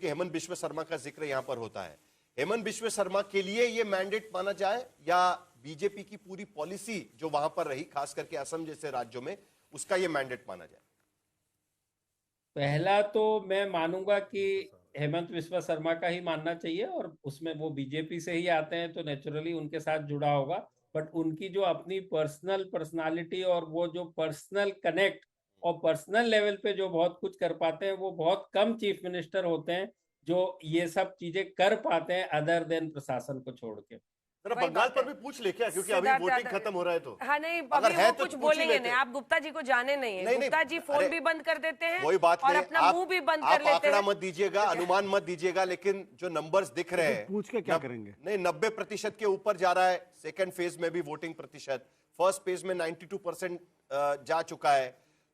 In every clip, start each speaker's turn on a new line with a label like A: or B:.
A: क्योंकि हेमंत बिश्व शर्मा का जिक्र यहां पर होता है, हेमंत बिश्व शर्मा के लिए ये मैंडेट माना जाए या बीजेपी की पूरी पॉलिसी जो वहां पर रही, खास करके असम जैसे राज्यों में, उसका ये मैंडेट माना जाए?
B: पहला तो मैं मानूंगा कि हेमंत बिस्वा शर्मा का ही मानना चाहिए, और उसमें वो बीजेपी से ही आते हैं तो नेचुरली उनके साथ जुड़ा होगा। बट उनकी जो अपनी पर्सनल पर्सनालिटी और वो जो पर्सनल कनेक्ट और पर्सनल लेवल पे जो बहुत कुछ कर पाते हैं, वो बहुत कम चीफ मिनिस्टर होते हैं जो ये सब चीजें कर पाते हैं अदर देन प्रशासन को छोड़ के।
A: जरा
C: वही
A: बंगाल
C: बात
A: पर
C: है।
A: भी पूछ ले क्या, क्योंकि अभी
C: सिद्धार्थ
A: वोटिंग
C: यादव-
A: खत्म हो रहा है तो।
C: हाँ नहीं,
A: अगर
C: अभी
A: है
C: वो
A: तो
C: कुछ
A: पूछ ही
C: बोलेंगे
A: लेते
C: नहीं,
A: हैं।
C: आप गुप्ता जी को जाने नहीं है।
A: नहीं,
C: गुप्ता जी फोन
A: अरे,
C: भी बंद कर देते हैं
A: कोई बात
C: और
A: नहीं,
C: अपना
A: आप
C: मुंह भी बंद
A: आप
C: कर लेते
A: आंकड़ा
C: हैं।
A: मत दीजिएगा, अनुमान मत दीजिएगा, लेकिन जो नंबर्स दिख रहे हैं,
D: पूछ के क्या करेंगे?
A: नहीं, 90% के ऊपर जा रहा है सेकंड फेज में भी वोटिंग प्रतिशत, फर्स्ट फेज में 92% जा चुका है,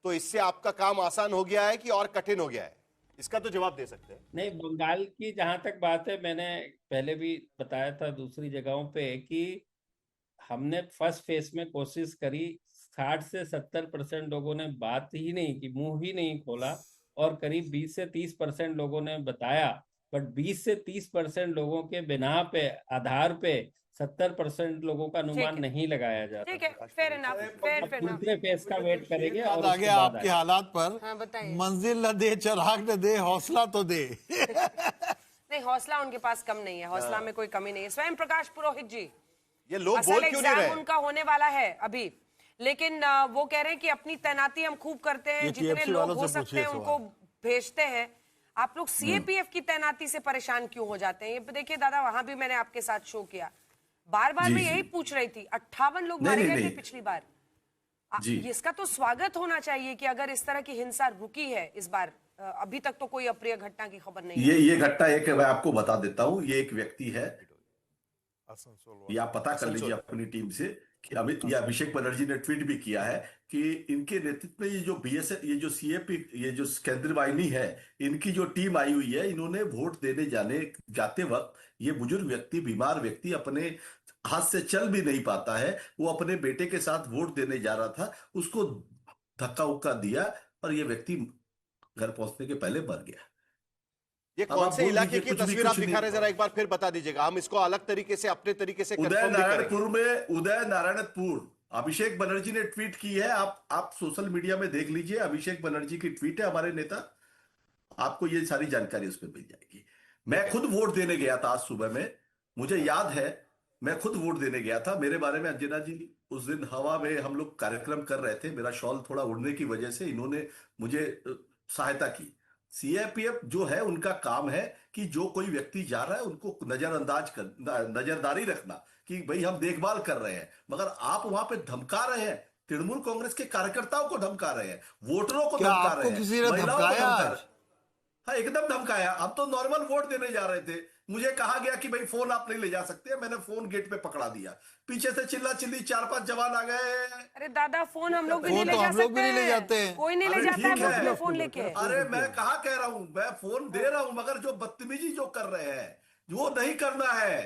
A: तो इससे आपका काम आसान हो गया है कि और कठिन हो गया है? इसका तो जवाब दे सकते हैं।
B: नहीं, बंगाल की जहां तक बात है, मैंने पहले भी बताया था दूसरी जगहों पे कि हमने फर्स्ट फेज में कोशिश करी, 60 से 70% लोगों ने बात ही नहीं की, मुंह ही नहीं खोला, और करीब 20 से 30% लोगों ने बताया। बट 20 से 30% लोगों के बिना पे आधार पे 70% लोगों का
C: ठीक
B: अनुमान
C: है,
B: नहीं लगाया जा
C: ठीक
B: रहा।
C: है, फेयर इनफ, फेयर
B: अब
C: फेयर
B: दूसरे फेज का वेट करेंगे और
D: आ
B: उसके
D: गया
B: बाद
D: आपके
B: आएगा।
D: हालात पर।
C: हाँ बताइए।
D: मंजिल न दे, चिराग न दे, हौसला तो दे।
C: नहीं, हौसला उनके पास कम नहीं है, हौसला में कोई कमी नहीं है। स्वयं प्रकाश पुरोहित जी,
A: ये लोग
C: असल
A: बोल क्यों नहीं
C: एग्जाम
A: रहे?
C: उनका होने वाला है अभी, लेकिन वो कह रहे हैं कि अपनी तैनाती हम खूब करते हैं,
D: ये
C: जितने
D: TFC
C: लोग
D: वालों
C: हो
D: से
C: सकते
D: पूछिए
C: हैं उनको भेजते हैं। आप लोग सीएपीएफ की तैनाती से परेशान क्यों हो जाते हैं? ये देखिए दादा, वहां भी मैंने आपके साथ शो किया, बार बार
E: जी,
C: मैं
E: जी।
C: यही पूछ रही थी, 58 लोग
E: नहीं,
C: मारे
E: नहीं,
C: गए थे
E: नहीं।
C: पिछली बार।
E: जी।
C: इसका तो स्वागत होना चाहिए कि अगर इस तरह की हिंसा रुकी है इस बार, अभी तक तो कोई अप्रिय घटना की खबर नहीं है।
E: ये घटना एक मैं आपको बता देता हूं, ये एक व्यक्ति है, ये आप पता कर लीजिए अपनी टीम से कि ये अभिषेक बनर्जी ने ट्वीट भी किया है कि इनके नेतृत्व में ये जो बीएसएफ, ये जो सीएपी, ये जो केंद्रीय वाहिनी है, इनकी जो टीम आई हुई है, इन्होंने वोट देने जाते वक्त ये बुजुर्ग व्यक्ति, बीमार व्यक्ति अपने हाथ से चल भी नहीं पाता है, वो अपने बेटे के साथ वोट देने जा रहा था, उसको धक्का उक्का दिया और ये व्यक्ति घर पहुंचने के पहले मर गया।
A: ये
E: अब
A: कौन
E: आप
A: से
E: बोल
A: इलाके
E: दीजिए
A: की
E: कुछ भी,
A: तस्वीर आप
E: कुछ
A: दिखा रहे हैं,
E: नहीं।
A: जरा एक बार फिर बता दीजिएगा, हम इसको अलग तरीके से, अपने तरीके से
E: उदय
A: कंफर्म भी करेंगे।
E: नारायणपुर में, उदय नारायणपुर, अभिषेक बनर्जी ने ट्वीट की है, आप सोशल मीडिया में देख लीजिए, अभिषेक बनर्जी की ट्वीट है, हमारे नेता, आपको ये सारी जानकारी उस पर मिल जाएगी। मैं खुद वोट देने गया था आज सुबह में, मुझे याद है, मैं खुद वोट देने गया था। मेरे बारे में अंजना जी उस दिन हवा में हम लोग कार्यक्रम कर रहे थे, मेरा शॉल थोड़ा उड़ने की वजह से इन्होंने मुझे सहायता की। सीआईपीएफ जो है उनका काम है कि जो कोई व्यक्ति जा रहा है उनको नजरअंदाज कर, नजरदारी रखना कि भाई हम देखभाल कर रहे हैं, मगर आप वहां पे धमका रहे हैं, तृणमूल कांग्रेस के कार्यकर्ताओं को धमका रहे हैं, वोटरों को
D: क्या
E: धमका रहे
D: आपको
E: हैं,
D: किसी ने
E: महिलाओं को
D: धमकाया
E: धमका
D: आज?
E: रहे हैं। हाँ, एकदम धमकाया। हम तो नॉर्मल वोट देने जा रहे थे, मुझे कहा गया कि भाई फोन आप नहीं ले जा सकते, मैंने फोन गेट पे पकड़ा दिया, पीछे से चिल्ला चिल्ली 4-5 जवान आ गए।
C: अरे दादा, फोन हम लोग भी
D: फोन
C: नहीं ले
D: तो
C: जा
D: हम लोग
C: सकते
D: भी नहीं ले
C: हैं।
D: जाते हैं।
C: कोई नहीं ले
E: अरे
C: जाता है
E: ठीक
C: मुफ्त
E: है।
C: में फोन लेके।
E: अरे मैं कहा कह रहा हूं, मैं फोन दे रहा हूं, मगर जो बदतमीजी जो कर रहे हैं वो नहीं करना है।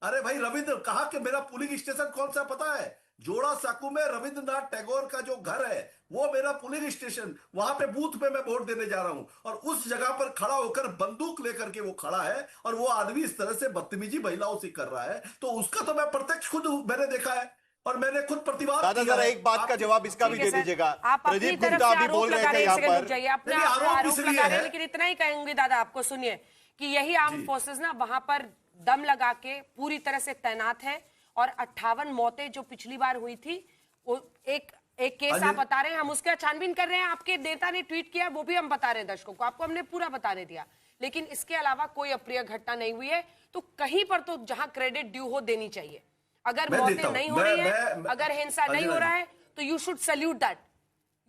E: अरे भाई, रविंद्र कहा कि मेरा पोलिंग स्टेशन कौन सा पता है? जोड़ा साकू में रविंद्रनाथ टैगोर का जो घर है वो मेरा पोलिंग स्टेशन, वहां पे बूथ पे मैं वोट देने जा रहा हूं, और उस जगह पर खड़ा होकर बंदूक लेकर के वो खड़ा है और वो आदमी इस तरह से बदतमीजी महिलाओं से कर रहा है, तो उसका तो मैं प्रत्यक्ष खुद मैंने देखा है और मैंने खुद प्रतिवाद
A: दादा
E: किया
A: जरा
E: है।
A: एक बात का जवाब इसका भी
C: ठीक है
A: दे
C: सर,
A: दीजिएगा।
C: आप अपनी
A: प्रदीप
C: तरफ
A: गुप्ता
C: से
A: अभी
C: आरोप
A: बोल रहे
C: लगा
A: थे
C: रहे हैं,
A: यहाँ
C: एक सेकंड रुक
A: पर।
C: जाइए, अपना
E: नहीं, आरोप
C: आरोप
E: इसलिए
C: लगा रहे हैं,
E: है।
C: लेकिन इतना ही कहेंगे दादा, आपको सुनिए कि यही आर्म फोर्सेस ना वहां पर दम लगा के पूरी तरह से तैनात है, और 58 मौतें जो पिछली बार हुई थी, वो एक केस आप बता रहे हैं, हम उसका छानबीन कर रहे हैं। आपके नेता ने ट्वीट किया, वो भी हम बता रहे हैं दर्शकों को, आपको हमने पूरा बताने दिया, लेकिन इसके अलावा कोई अप्रिय घटना नहीं हुई है। तो कहीं पर तो जहां क्रेडिट ड्यू हो देनी चाहिए। अगर मौतें नहीं हो रही है, अगर हिंसा नहीं हो रहा है, तो you should salute that,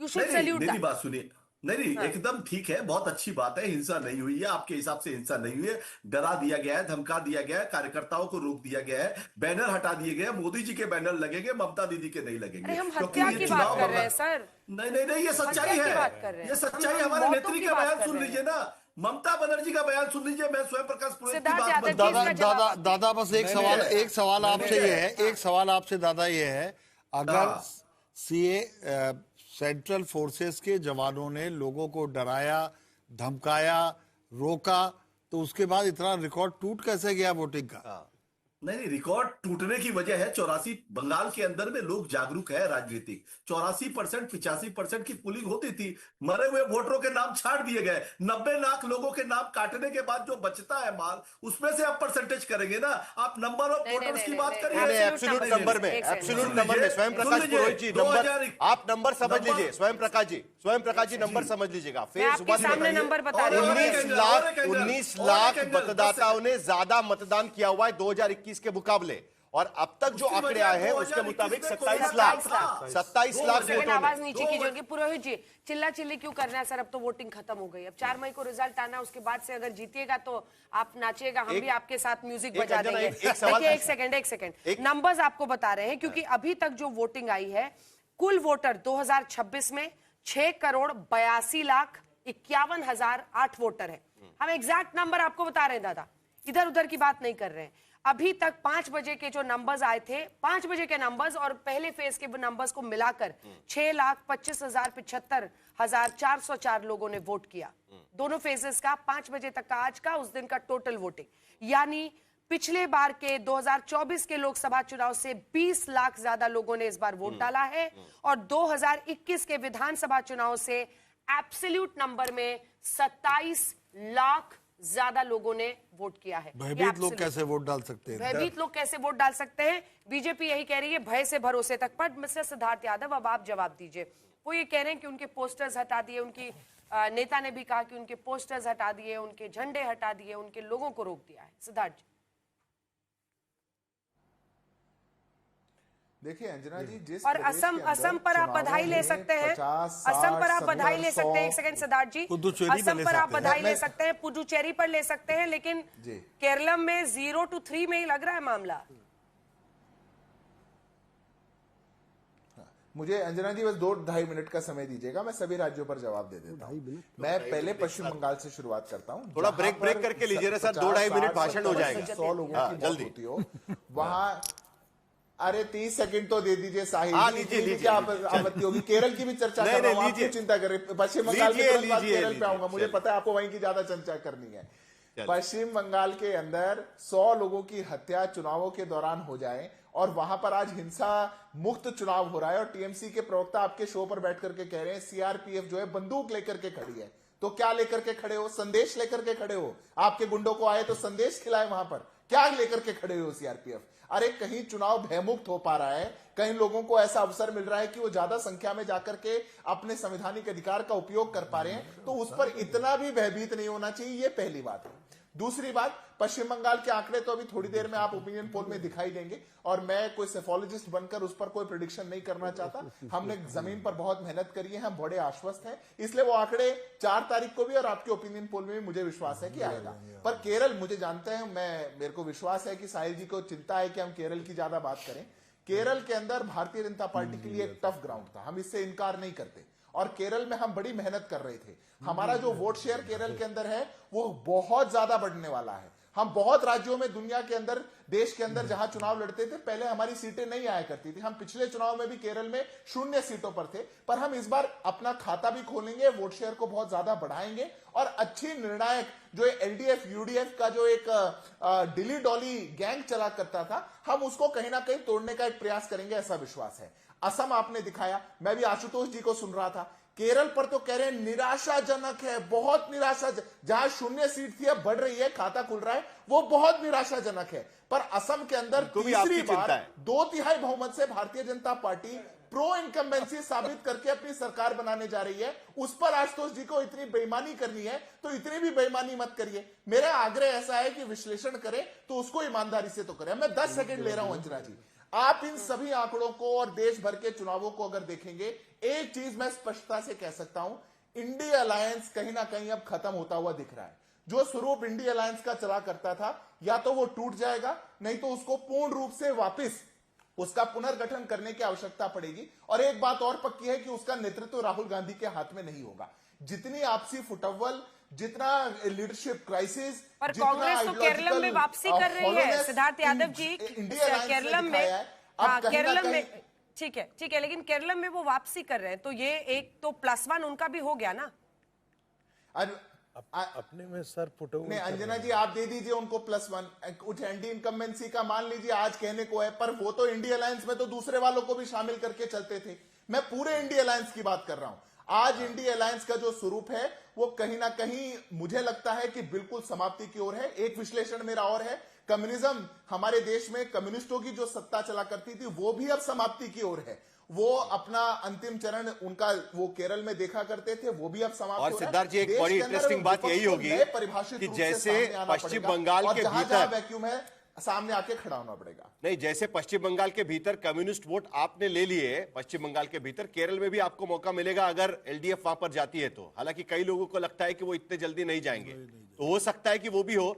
C: you should salute
E: मेरी
C: दैट।
E: बात सुनिए, नहीं एकदम ठीक है, बहुत अच्छी बात है, हिंसा नहीं हुई है, आपके हिसाब से हिंसा नहीं हुई है, डरा दिया गया है, धमका दिया गया है, कार्यकर्ताओं को रोक दिया गया है, बैनर हटा दिए गए, मोदी जी के बैनर लगेंगे, ममता दीदी के नहीं लगेंगे।
C: अरे हम
E: क्योंकि
C: हत्या
E: ये
C: की
E: चुनाव
C: बात कर रहे हैं सर,
E: नहीं, ये सच्चाई
C: हत्या की बात कर रहे
E: है,
C: हैं।
E: ये सच्चाई।
C: हम
E: हमारे
C: मौतों
E: नेत्री
C: की
E: का
C: बात
E: बयान
C: कर
E: सुन
C: रहे हैं।
E: लीजिए ना, ममता बनर्जी का बयान सुन लीजिए, मैं स्वयं प्रकाश पुरोहित की
C: सिद्धार्थ
E: बात
C: यादव
E: मत
C: जी,
D: दादा
C: इसका
D: दादा
C: जवाब
D: दादा बस एक सवाल आपसे ये है, एक सवाल आपसे दादा ये है, अगर सीए सेंट्रल फोर्सेस के जवानों ने लोगों को डराया, धमकाया, रोका, तो उसके बाद इतना रिकॉर्ड टूट कैसे गया वोटिंग का?
E: नहीं, रिकॉर्ड टूटने की वजह है 84 बंगाल के अंदर में लोग जागरूक है राजनीतिक। 84% 85% की पोलिंग होती थी, मरे हुए वोटरों के नाम छाट दिए गए। 90 लाख लोगों के नाम काटने के बाद जो बचता है माल, उसमें से आप परसेंटेज करेंगे ना। आप नंबर ऑफ वोटर्स की बात करिए,
A: एब्सोल्यूट नंबर में, एब्सोल्यूट नंबर में स्वयं प्रकाश पुरोहित जी नंबर, आप नंबर समझ लीजिए। स्वयं प्रकाश जी नंबर समझ लीजिएगा। फेज
C: आपके
A: 1
C: सामने
A: में
C: नंबर बता रहे हैं।
A: 19 लाख मतदाताओं ने ज्यादा मतदान किया हुआ है 2021 के मुकाबले, और अब तक जो आंकड़े आए हैं उसके मुताबिक 27 लाख
C: सेकंड आवाज
A: वोटों
C: नीचे कीजिए। पुरोहित जी, चिल्ला चिल्ली क्यों करना है सर? अब तो वोटिंग खत्म हो गई। अब 4 मई को रिजल्ट आना, उसके बाद से अगर जीतिएगा तो आप नाचिएगा, हम भी आपके साथ म्यूजिक बजा देंगे। देखिए, एक सेकंड नंबर्स आपको बता रहे हैं, क्योंकि अभी तक जो वोटिंग आई है, कुल वोटर 2026 में 6,82,51,008 वोटर है। हम एग्जैक्ट नंबर आपको बता रहे हैं दादा, इधर उधर की बात नहीं कर रहे हैं। अभी तक 5 बजे के जो नंबर्स आए थे, 5 बजे के नंबर्स और पहले फेज के नंबर्स को मिलाकर 6,25,75,404 लोगों ने वोट किया। दोनों फेजेस का 5 बजे तक का, आज का, उस दिन का टोटल वोटिंग, यानी पिछले बार के 2024 के लोकसभा चुनाव से 20 लाख ज्यादा लोगों ने इस बार वोट डाला है, और 2021 के विधानसभा चुनाव से एब्सोल्यूट नंबर में 27 लाख ज्यादा लोगों ने वोट किया है।
D: भयभीत लोग कैसे वोट डाल सकते हैं?
C: भयभीत लोग कैसे वोट डाल सकते हैं? बीजेपी यही कह रही है, भय से भरोसे तक। पर मिस्टर सिद्धार्थ यादव, अब आप जवाब दीजिए। वो ये कह रहे हैं कि उनके पोस्टर्स हटा दिए, उनकी नेता ने भी कहा कि उनके पोस्टर्स हटा दिए, उनके झंडे हटा दिए, उनके लोगों को रोक दिया है। सिद्धार्थ जी,
F: देखिए अंजना जी, जिस
C: और असम पर आप बधाई ले सकते हैं। असम पर आप बधाई ले सकते हैं। एक सेकंड सिद्धार्थ जी, असम पर आप बधाई ले सकते हैं, पुडुचेरी पर ले सकते हैं, लेकिन केरलम में 0 to 3 में ही लग रहा है मामला।
F: मुझे अंजना जी बस 2-2.5 मिनट का समय दीजिएगा, मैं सभी राज्यों पर जवाब दे देता हूँ। मैं पहले पश्चिम बंगाल से शुरुआत करता हूँ।
A: थोड़ा ब्रेक करके लीजिए ना सर, 2-2.5 मिनट भाषण हो जाएगा।
F: 100 लोगों की जल्दी होती हो वहां। अरे 30 सेकंड तो दे दीजिए साहिल।
A: लीजिए
F: क्या आपत्ति होगी? केरल की भी चर्चा कर रहा हूं, आप क्यों चिंता करें? पश्चिम बंगाल के बाद केरल पे आऊंगा, मुझे पता है आपको वहीं की ज्यादा चर्चा करनी है। पश्चिम बंगाल के अंदर 100 लोगों की हत्या चुनावों के दौरान हो जाए, और वहां पर आज हिंसा मुक्त चुनाव हो रहा है, और टीएमसी के प्रवक्ता आपके शो पर बैठ करके कह रहे हैं सीआरपीएफ जो है बंदूक लेकर के खड़ी है। तो क्या लेकर के खड़े हो? संदेश लेकर के खड़े हो? आपके गुंडों को आए तो संदेश खिलाए वहां पर, क्या लेकर के खड़े हो सीआरपीएफ? अरे कहीं चुनाव भयमुक्त हो पा रहा है, कहीं लोगों को ऐसा अवसर मिल रहा है कि वो ज्यादा संख्या में जाकर के अपने संवैधानिक अधिकार का उपयोग कर पा रहे हैं, तो उस पर इतना भी भयभीत नहीं होना चाहिए। ये पहली बात है। दूसरी बात, पश्चिम बंगाल के आंकड़े तो अभी थोड़ी देर में आप ओपिनियन पोल में दिखाई देंगे, और मैं कोई सेफोलॉजिस्ट बनकर उस पर कोई प्रेडिक्शन नहीं करना चाहता। हमने जमीन पर बहुत मेहनत करी है, हम बड़े आश्वस्त हैं, इसलिए वो आंकड़े 4 तारीख को भी और आपके ओपिनियन पोल में भी मुझे विश्वास है कि आएगा। पर केरल, मुझे जानते हैं, मेरे को विश्वास है कि साहिल जी को चिंता है कि हम केरल की ज्यादा बात करें। केरल के अंदर भारतीय जनता पार्टी के लिए एक टफ ग्राउंड था, हम इससे इनकार नहीं करते, और केरल में हम बड़ी मेहनत कर रहे थे। हमारा जो वोट शेयर केरल के अंदर है वो बहुत ज्यादा बढ़ने वाला है। हम बहुत राज्यों में दुनिया के अंदर, देश के अंदर जहां चुनाव लड़ते थे, पहले हमारी सीटें नहीं आया करती थी। हम पिछले चुनाव में भी केरल में 0 सीटों पर थे, पर हम इस बार अपना खाता भी खोलेंगे, वोट शेयर को बहुत ज्यादा बढ़ाएंगे, और अच्छी निर्णायक जो एलडीएफ यूडीएफ का जो एक डिली डॉली गैंग चला करता था, हम उसको कहीं ना कहीं तोड़ने का एक प्रयास करेंगे, ऐसा विश्वास है। असम आपने दिखाया, मैं भी आशुतोष जी को सुन रहा था। केरल पर तो कह रहे हैं निराशाजनक है, बहुत निराशाजनक। जहां 0 सीट थी अब बढ़ रही है, खाता खुल रहा है, वो बहुत निराशाजनक है। पर असम के अंदर तीसरी बार 2/3 बहुमत से Bharatiya Janata party pro incumbency साबित करके अपनी सरकार बनाने जा रही है। उस पर आशुतोष जी को इतनी बेईमानी करनी है तो इतनी भी बेईमानी मत करिए। मेरा आग्रह ऐसा है कि विश्लेषण करें तो उसको ईमानदारी से तो करें। मैं 10 सेकंड ले रहा हूं अंजना जी। आप इन सभी आंकड़ों को और देश भर के चुनावों को अगर देखेंगे, एक चीज मैं स्पष्टता से कह सकता हूं, इंडिया अलायंस कहीं ना कहीं अब खत्म होता हुआ दिख रहा है। जो स्वरूप इंडिया अलायंस का चला करता था, या तो वो टूट जाएगा, नहीं तो उसको पूर्ण रूप से वापस उसका पुनर्गठन करने की आवश्यकता पड़ेगी। और एक बात और पक्की है कि उसका नेतृत्व राहुल गांधी के हाथ में नहीं होगा। जितनी आपसी फुटअव्वल, जितना लीडरशिप क्राइसिस,
C: पर कांग्रेस तो केरल में वापसी कर रही है सिद्धार्थ यादव जी। केरल में ठीक है, लेकिन केरल में वो वापसी कर रहे हैं, तो ये एक तो +1 उनका भी हो गया ना।
G: अपने में सर फुटे हुए
F: नहीं,
G: कर
F: अंजना
G: रहे
F: जी आप दे दीजिए उनको +1 कुछ एंटी इनकम्बेंसी का मान लीजिए आज कहने को है, पर वो तो इंडिया अलायंस में तो दूसरे वालों को भी शामिल करके चलते थे। मैं पूरे इंडिया अलायंस की बात कर रहा हूं। आज इंडिया अलायंस का जो स्वरूप है वो कहीं ना कहीं मुझे लगता है कि बिल्कुल समाप्ति की ओर है। एक विश्लेषण मेरा और है, कम्युनिज्म हमारे देश में कम्युनिस्टों की जो सत्ता चला करती थी वो भी अब समाप्ति की ओर है। वो अपना अंतिम चरण उनका वो केरल में देखा करते थे, वो भी अब समाप्त
A: और
F: हो रहा है।
A: सिद्धार्थ जी, एक
F: देश
A: बड़ी
F: के अंदर
A: इंटरेस्टिंग बात
F: विपक्ष
A: यही
F: को
A: होगी
F: नए परिभाषित
A: कि
F: रूप से
A: जैसे
F: सामने आना
A: पश्चिम
F: पड़ेगा
A: बंगाल
F: और
A: के
F: जहां
A: भीतर
F: वैक्यूम है सामने आके खड़ा होना पड़ेगा।
A: नहीं, जैसे पश्चिम बंगाल के भीतर कम्युनिस्ट वोट आपने ले लिए, पश्चिम बंगाल के भीतर केरल में भी आपको मौका मिलेगा अगर एलडीएफ वहां पर जाती है तो। हालांकि कई लोगों को लगता है कि वो इतने जल्दी नहीं जाएंगे, तो हो सकता है कि वो भी हो।